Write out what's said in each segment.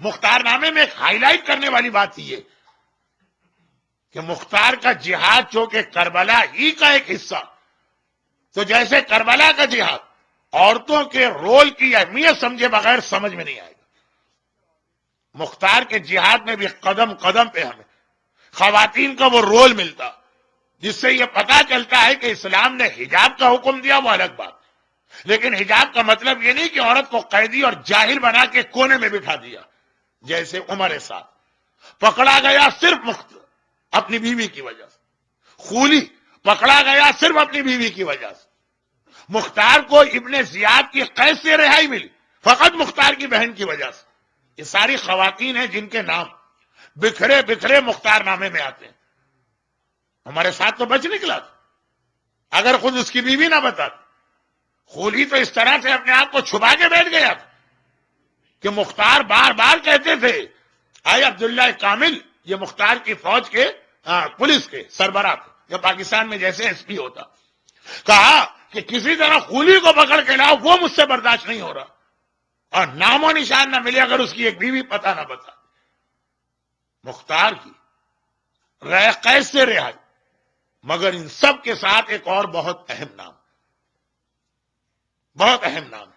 مختار نامے میں ایک ہائی لائٹ کرنے والی بات یہ کہ مختار کا جہاد چونکہ کربلا ہی کا ایک حصہ، تو جیسے کربلا کا جہاد عورتوں کے رول کی اہمیت سمجھے بغیر سمجھ میں نہیں آئے گا، مختار کے جہاد میں بھی قدم قدم پہ ہمیں خواتین کا وہ رول ملتا جس سے یہ پتا چلتا ہے کہ اسلام نے حجاب کا حکم دیا، وہ الگ بات، لیکن حجاب کا مطلب یہ نہیں کہ عورت کو قیدی اور جاہل بنا کے کونے میں بٹھا دیا، جیسے عمر ساتھ پکڑا گیا صرف اپنی بیوی کی وجہ سے، خولی پکڑا گیا صرف اپنی بیوی کی وجہ سے، مختار کو ابن زیاد کی قید سے رہائی ملی فقط مختار کی بہن کی وجہ سے۔ یہ ساری خواتین ہیں جن کے نام بکھرے بکھرے مختار نامے میں آتے ہیں، ہمارے ساتھ تو بچ نکلا تھا اگر خود اس کی بیوی نہ بتاتی۔ خولی تو اس طرح سے اپنے آپ کو چھپا کے بیٹھ گیا تھا کہ مختار بار بار کہتے تھے، آئے عبداللہ کامل، یہ مختار کی فوج کے پولیس کے سربراہ تھے، یا پاکستان میں جیسے ایس پی ہوتا، کہا کہ کسی طرح خولی کو پکڑ کے لاؤ، وہ مجھ سے برداشت نہیں ہو رہا، اور نام و نشان نہ ملے اگر اس کی ایک بیوی پتہ نہ بتا۔ مختار کی قید سے رہائی، مگر ان سب کے ساتھ ایک اور بہت اہم نام، بہت اہم نام ہے۔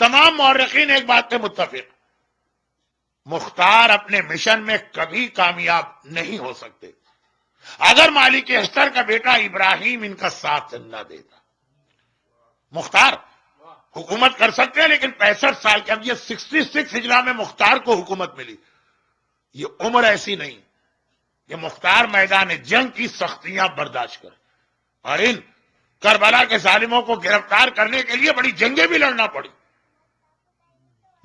تمام مورخین ایک بات پہ متفق، مختار اپنے مشن میں کبھی کامیاب نہیں ہو سکتے اگر مالک اشتر کا بیٹا ابراہیم ان کا ساتھ نہ دیتا۔ مختار حکومت کر سکتے ہیں لیکن 65 سال کے، اب یہ 66 ہجری میں مختار کو حکومت ملی، یہ عمر ایسی نہیں کہ مختار میدان جنگ کی سختیاں برداشت کرے، اور ان کربلا کے ظالموں کو گرفتار کرنے کے لیے بڑی جنگیں بھی لڑنا پڑی۔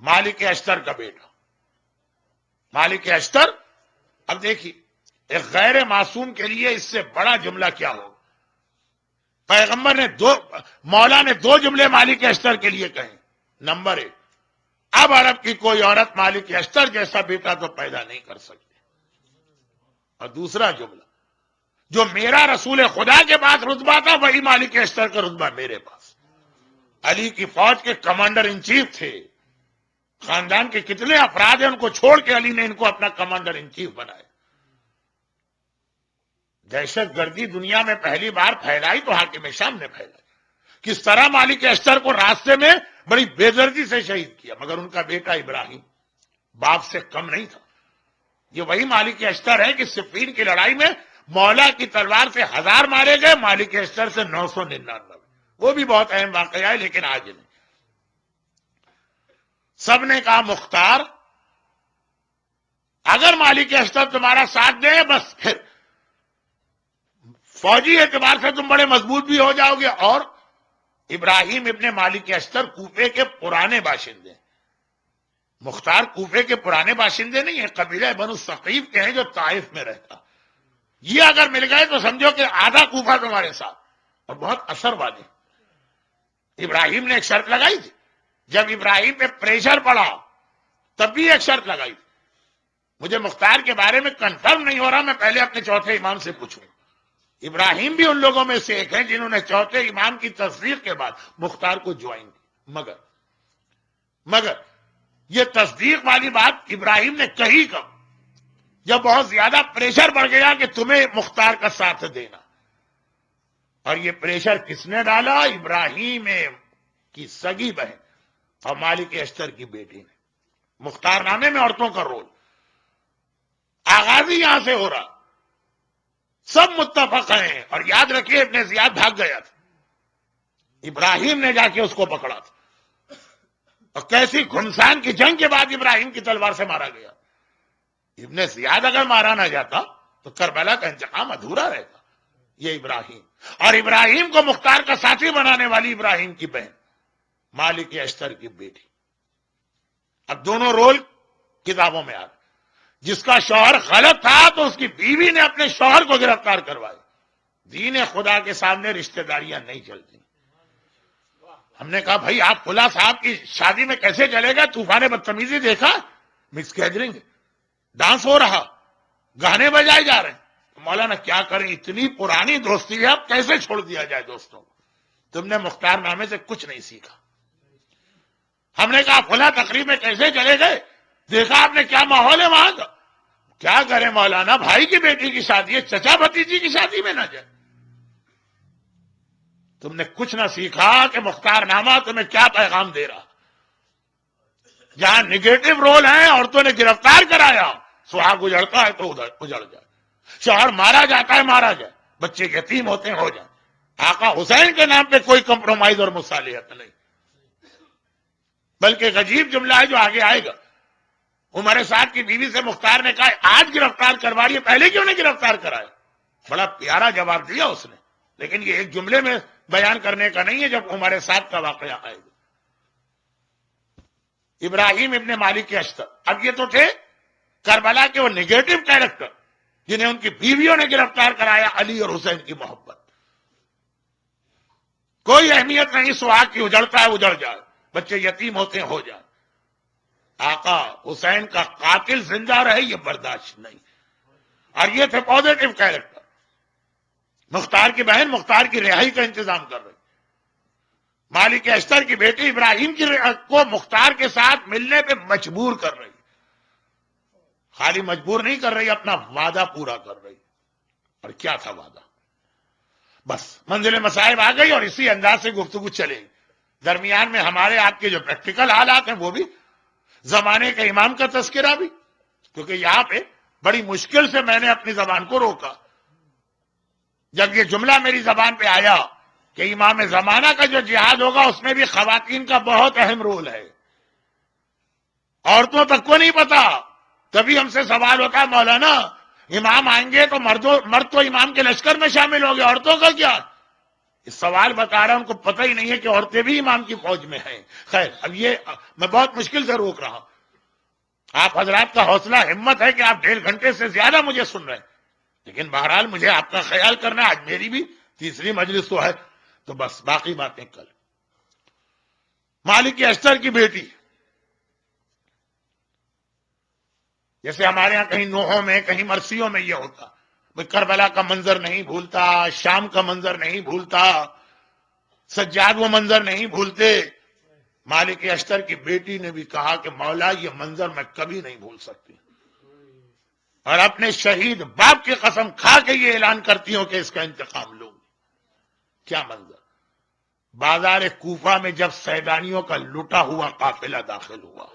مالک اشتر کا بیٹا، مالک اشتر، اب دیکھیے ایک غیر معصوم کے لیے اس سے بڑا جملہ کیا ہوگا؟ پیغمبر نے مولا نے 2 جملے مالک اشتر کے لیے کہیں۔ نمبر 1، اب عرب کی کوئی عورت مالک اشتر جیسا بیٹا تو پیدا نہیں کر سکتی، اور دوسرا جملہ، جو میرا رسول خدا کے پاس رتبہ تھا وہی مالک اشتر کا رتبہ میرے پاس۔ علی کی فوج کے کمانڈر ان چیف تھے، خاندان کے کتنے افراد ہیں ان کو چھوڑ کے علی نے ان کو اپنا کمانڈر ان چیف بنایا۔ دہشت گردی دنیا میں پہلی بار پھیلائی تو حاکم شام نے پھیلائی، کس طرح مالک اشتر کو راستے میں بڑی بے دردی سے شہید کیا، مگر ان کا بیٹا ابراہیم باپ سے کم نہیں تھا۔ یہ وہی مالک اشتر ہے کہ صفین کی لڑائی میں مولا کی تلوار سے 1000 مارے گئے، مالک اشتر سے 999، وہ بھی بہت اہم واقعہ ہے لیکن آج نہیں۔ سب نے کہا مختار اگر مالک اشتر تمہارا ساتھ دے بس پھر فوجی اعتبار سے تم بڑے مضبوط بھی ہو جاؤ گے، اور ابراہیم ابن مالک اشتر کوفے کے پرانے باشندے، مختار کوفے کے پرانے باشندے نہیں ہیں، قبیلہ بنو ثقیف کے ہیں جو طائف میں رہتا، یہ اگر مل گئے تو سمجھو کہ آدھا کوفہ تمہارے ساتھ، اور بہت اثر والے۔ ابراہیم نے ایک شرط لگائی تھی، جب ابراہیم پہ پریشر پڑا تب بھی ایک شرط لگائی تھی، مجھے مختار کے بارے میں کنفرم نہیں ہو رہا، میں پہلے اپنے چوتھے امام سے پوچھوں۔ ابراہیم بھی ان لوگوں میں سے ایک ہیں جنہوں نے چوتھے امام کی تصدیق کے بعد مختار کو جوائن کی، مگر یہ تصدیق والی بات ابراہیم نے کہی کب؟ جب بہت زیادہ پریشر بڑھ گیا کہ تمہیں مختار کا ساتھ دینا، اور یہ پریشر کس نے ڈالا؟ ابراہیم کی سگی بہن اور مالک اشتر کی بیٹی نے۔ مختار نامے میں عورتوں کا رول آغاز ہی یہاں سے ہو رہا، سب متفق ہیں، اور یاد رکھیے ابن زیاد بھاگ گیا تھا، ابراہیم نے جا کے اس کو پکڑا تھا، اور کیسی گھمسان کی جنگ کے بعد ابراہیم کی تلوار سے مارا گیا۔ ابن زیاد اگر مارا نہ جاتا تو کربلا کا انتقام ادھورا رہتا۔ یہ ابراہیم، اور ابراہیم کو مختار کا ساتھی بنانے والی ابراہیم کی بہن مالک اشتر کی بیٹی۔ اب دونوں رول کتابوں میں آ گئے، جس کا شوہر غلط تھا تو اس کی بیوی نے اپنے شوہر کو گرفتار کروایا۔ دین خدا کے سامنے رشتہ داریاں نہیں چلتی۔ ہم نے کہا بھائی آپ فلاں صاحب کی شادی میں کیسے چلے گا؟ طوفان بدتمیزی دیکھا، مکس گیدرنگ، ڈانس ہو رہا، گانے بجائے جا رہے ہیں، مولانا کیا کریں، اتنی پرانی دوستی ہے، اب کیسے چھوڑ دیا جائے دوستوں کو؟ تم نے مختار نامے سے کچھ نہیں سیکھا۔ ہم نے کہا فلاں تقریب میں کیسے چلے گئے؟ دیکھا آپ نے کیا ماحول ہے وہاں کا؟ کیا کریں مولانا، بھائی کی بیٹی کی شادی ہے، چچا بھتیجی کی شادی میں نہ جائے۔ تم نے کچھ نہ سیکھا کہ مختار نامہ تمہیں کیا پیغام دے رہا۔ جہاں نگیٹو رول ہیں، عورتوں نے گرفتار کرایا، سہاگ اجڑتا ہے تو ادھر اجڑ جائے، شوہر مارا جاتا ہے مارا جائے، بچے یتیم ہوتے ہیں ہو جائیں، آقا حسین کے نام پہ کوئی کمپرومائز اور مصالحت نہیں۔ بلکہ ایک عجیب جملہ ہے جو آگے آئے گا، عمر سعد کی بیوی سے مختار نے کہا آج گرفتار کروا رہی ہے، پہلے کیوں نہیں گرفتار کرایا؟ بڑا پیارا جواب دیا اس نے، لیکن یہ ایک جملے میں بیان کرنے کا نہیں ہے، جب عمر سعد کا واقعہ آئے گا۔ ابراہیم ابن مالک اشتر، اب یہ تو تھے کربلا کے وہ نگیٹو کیریکٹر جنہیں ان کی بیویوں نے گرفتار کرایا، علی اور حسین کی محبت، کوئی اہمیت نہیں، سہاگ کی اجڑتا ہے اجڑ جائے، بچے یتیم ہوتے ہیں ہو جائے، آقا حسین کا قاتل زندہ رہے یہ برداشت نہیں۔ اور یہ تھے پازیٹو کیریکٹر۔ مختار کی بہن مختار کی رہائی کا انتظام کر رہی، مالک اشتر کی بیٹی ابراہیم کو مختار کے ساتھ ملنے پہ مجبور کر رہی، خالی مجبور نہیں کر رہی، اپنا وعدہ پورا کر رہی۔ اور کیا تھا وعدہ؟ بس منزل مصائب آ گئی اور اسی انداز سے گفتگو چلے گی۔ درمیان میں ہمارے آپ کے جو پریکٹیکل حالات ہیں وہ بھی، زمانے کے امام کا تذکرہ بھی، کیونکہ یہاں پہ بڑی مشکل سے میں نے اپنی زبان کو روکا۔ جب یہ جملہ میری زبان پہ آیا کہ امام زمانہ کا جو جہاد ہوگا اس میں بھی خواتین کا بہت اہم رول ہے، عورتوں تک کو نہیں پتا، تبھی ہم سے سوال ہوتا ہے مولانا امام آئیں گے تو مرد تو امام کے لشکر میں شامل ہو گئے، عورتوں کا کیا؟ اس سوال بتا رہا ہوں، ان کو پتہ ہی نہیں ہے کہ عورتیں بھی امام کی فوج میں ہیں۔ خیر، اب یہ میں بہت مشکل سے روک رہا ہوں، آپ حضرات کا حوصلہ ہمت ہے کہ آپ 1.5 گھنٹے سے زیادہ مجھے سن رہے ہیں، لیکن بہرحال مجھے آپ کا خیال کرنا ہے، آج میری بھی تیسری مجلس تو ہے، تو بس باقی باتیں کل۔ مالک اشتر کی بیٹی، جیسے ہمارے ہاں کہیں نوحوں میں کہیں مرثیوں میں یہ ہوتا، میں کربلا کا منظر نہیں بھولتا، شام کا منظر نہیں بھولتا، سجاد وہ منظر نہیں بھولتے۔ مالک اشتر کی بیٹی نے بھی کہا کہ مولا یہ منظر میں کبھی نہیں بھول سکتی، اور اپنے شہید باپ کی قسم کھا کے یہ اعلان کرتی ہوں کہ اس کا انتقام لوں گی۔ کیا منظر؟ بازار کوفہ میں جب سیدانیوں کا لٹا ہوا قافلہ داخل ہوا،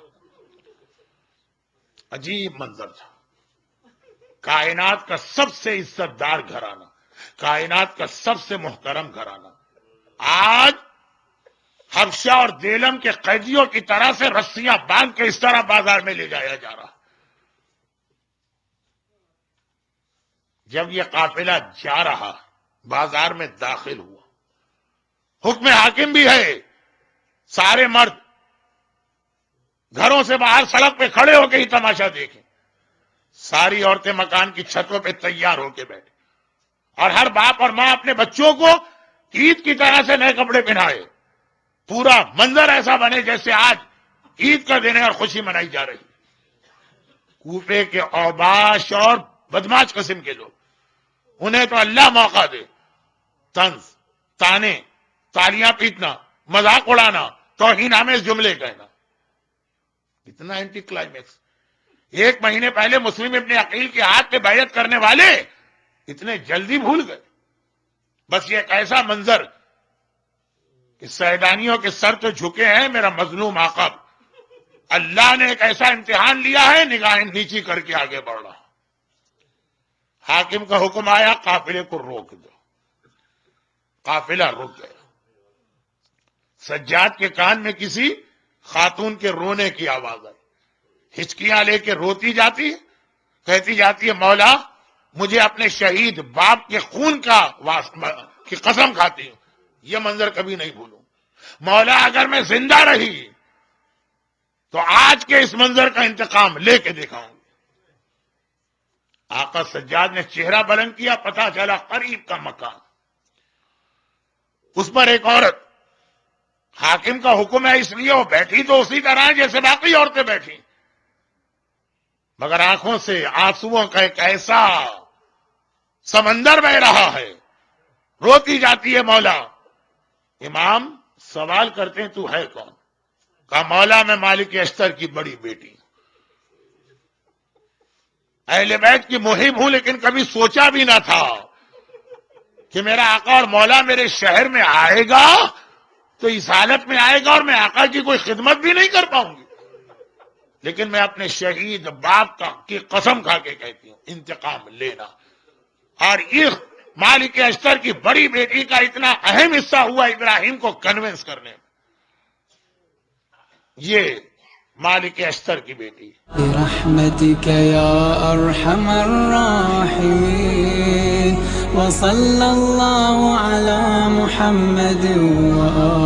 عجیب منظر تھا۔ کائنات کا سب سے عزت دار گھرانہ، کائنات کا سب سے محترم گھرانہ، آج حبشہ اور دیلم کے قیدیوں کی طرح سے رسیاں باندھ کے اس طرح بازار میں لے جایا جا رہا۔ جب یہ قافلہ جا رہا، بازار میں داخل ہوا، حکم حاکم بھی ہے، سارے مرد گھروں سے باہر سڑک پہ کھڑے ہو کے ہی تماشا دیکھیں، ساری عورتیں مکان کی چھتوں پہ تیار ہو کے بیٹھے، اور ہر باپ اور ماں اپنے بچوں کو عید کی طرح سے نئے کپڑے پہنائے، پورا منظر ایسا بنے جیسے آج عید کا دن ہے اور خوشی منائی جا رہی۔ کوفے کے اوباش اور بدماش قسم کے لوگ، انہیں تو اللہ موقع دے، طنز، تانے، تالیاں پیٹنا، مذاق اڑانا، توہین آمیز جملے کہنا، اتنا اینٹی کلائمیکس۔ 1 مہینے پہلے مسلم ابن عقیل کے ہاتھ پہ بیعت کرنے والے اتنے جلدی بھول گئے۔ بس یہ ایک ایسا منظر کہ سیدانیوں کے سر تو جھکے ہیں، میرا مظلوم آقا، اللہ نے ایک ایسا امتحان لیا ہے، نگاہیں نیچی کر کے آگے بڑھ رہا۔ حاکم کا حکم آیا قافلے کو روک دو، قافلہ رک گیا۔ سجاد کے کان میں کسی خاتون کے رونے کی آواز آئی، ہچکیاں لے کے روتی جاتی، کہتی جاتی ہے مولا مجھے اپنے شہید باپ کے خون کی قسم کھاتی ہوں، یہ منظر کبھی نہیں بھولوں، مولا اگر میں زندہ رہی تو آج کے اس منظر کا انتقام لے کے دکھاؤں گی۔ آقا سجاد نے چہرہ بلند کیا، پتہ چلا قریب کا مکان، اس پر ایک عورت، حاکم کا حکم ہے اس لیے وہ بیٹھی تو اسی طرح جیسے باقی عورتیں بیٹھی، مگر آنکھوں سے آنسوؤں کا ایک ایسا سمندر بہ رہا ہے، روتی جاتی ہے مولا۔ امام سوال کرتے ہیں تو ہے کون؟ کہا مولا میں مالک اشتر کی بڑی بیٹی ہوں، اہل بیت کی محب ہوں، لیکن کبھی سوچا بھی نہ تھا کہ میرا آقا اور مولا میرے شہر میں آئے گا تو اس حالت میں آئے گا اور میں آقا کی کوئی خدمت بھی نہیں کر پاؤں گی، لیکن میں اپنے شہید باپ کی قسم کھا کے کہتی ہوں انتقام لینا۔ اور اس مالک اشتر کی بڑی بیٹی کا اتنا اہم حصہ ہوا ابراہیم کو کنونس کرنے میں، یہ مالک اشتر کی بیٹی۔ برحمتك يا أرحم الراحمين وصلى الله على محمد وآله